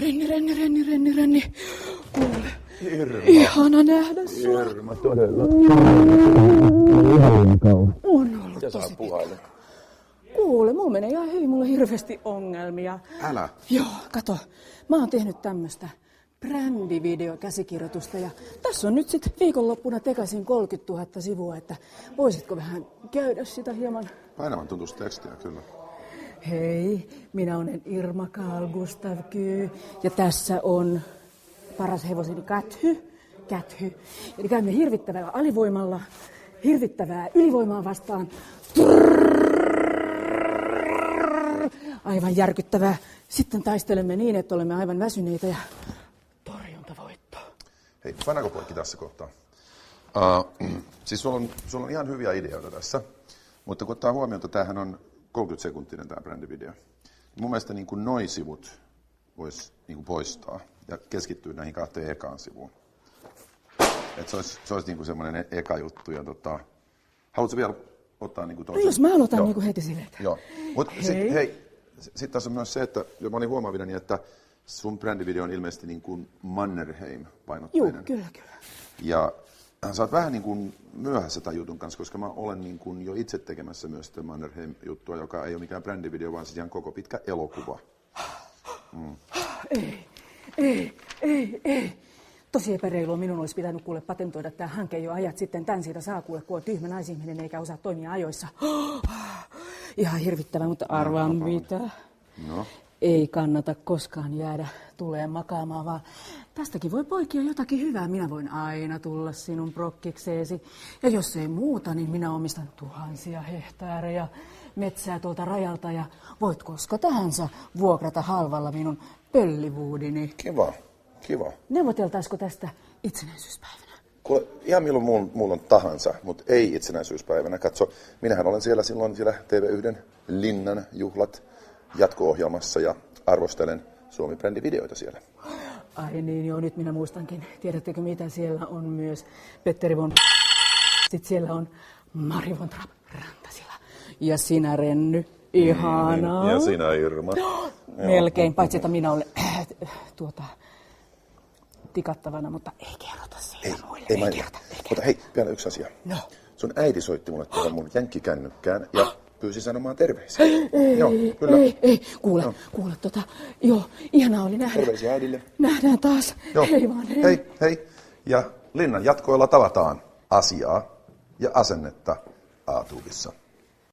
Renni. Kuule, Irma. ihana nähdä sua. Irma, todella. On ollut Ja saa tosi puhailla. Kuule, mulla menee ihan hyvin, mulla on hirveästi ongelmia. Älä. Joo, kato, mä oon tehnyt tämmöstä brändivideokäsikirjoitusta ja tässä on nyt sit viikonloppuna tekaisin 30 000 sivua, että voisitko vähän käydä sitä hieman? Painavan tuntuista tekstiä, kyllä. Hei, minä olen Irma Carl Gustav Ky ja tässä on paras hevoseni Käthy. Eli käymme hirvittävällä alivoimalla, hirvittävää ylivoimaa vastaan. Aivan järkyttävää. Sitten taistelemme niin, että olemme aivan väsyneitä ja torjuntavoitto. Hei, painaako poikki tässä kohtaa? Siis sulla on ihan hyviä ideoita tässä, mutta kun ottaa huomioon, että tämähän on 30-sekuntinen tämä brändivideo, niin mun mielestä niin kuin noi sivut voisi niin kuin poistaa ja keskittyä näihin 2 ekaan sivuun. Että se olisi niin kuin semmoinen eka juttu. Ja haluatko vielä ottaa niin kuin toisen? No jos mä aloitan niin kuin heti silleen. Joo, mutta sitten tässä on myös se, että mä olin huomaavinani, että sun brändivideo on ilmeisesti niin kuin Mannerheim-painotteinen. Joo, kyllä. Ja sä oot vähän niin kuin myöhässä tämän jutun kanssa, koska mä olen niin kuin jo itse tekemässä myös sitä Mannerheim-juttua, joka ei ole mikään brändivideo, vaan siis ihan koko pitkä elokuva. Ei. Tosi epäreilua minun olisi pitänyt kuule patentoida tämä hanke jo ajat sitten. Tän siitä saa kuule, kun on tyhmä naisihminen eikä osaa toimia ajoissa. Ihan hirvittävää, mutta arvaan mitä. No. Ei kannata koskaan jäädä tuleen makaamaan, vaan tästäkin voi poikia jotakin hyvää. Minä voin aina tulla sinun prokkikseesi. Ja jos ei muuta, niin minä omistan tuhansia hehtaareja metsää tuolta rajalta. Ja voit koska tahansa vuokrata halvalla minun pöllivuudini. Kiva. Neuvoteltaisiko tästä itsenäisyyspäivänä? Kuule, ihan milloin mulla on tahansa, mutta ei itsenäisyyspäivänä. Katso, minähän olen siellä TV1 Linnan juhlat jatko-ohjelmassa ja arvostelen Suomi-brändivideoita siellä. Ai niin, joo, nyt minä muistankin. Tiedättekö mitä siellä on myös? Petteri von... Sitten siellä on Mari von Trapp Rantasila. Ja sinä Renny. Ihanaa. Ja sinä Irma. Melkein, paitsi että minä olen tikattavana, mutta ei kerrota siitä muille. Ei kerrota. Mutta hei, vielä yksi asia. No. Sun äiti soitti mulle tuohon mun jänkkikännykkään ja pyysi sanomaan terveisiä. Joo, kyllä. Ei. Kuule, joo, ihanaa oli nähdä. Terveisiä äidille. Nähdään taas. Joo. Hei vaan, hei. Hei. Ja Linnan jatkoilla tavataan asiaa ja asennetta A-tuubissa.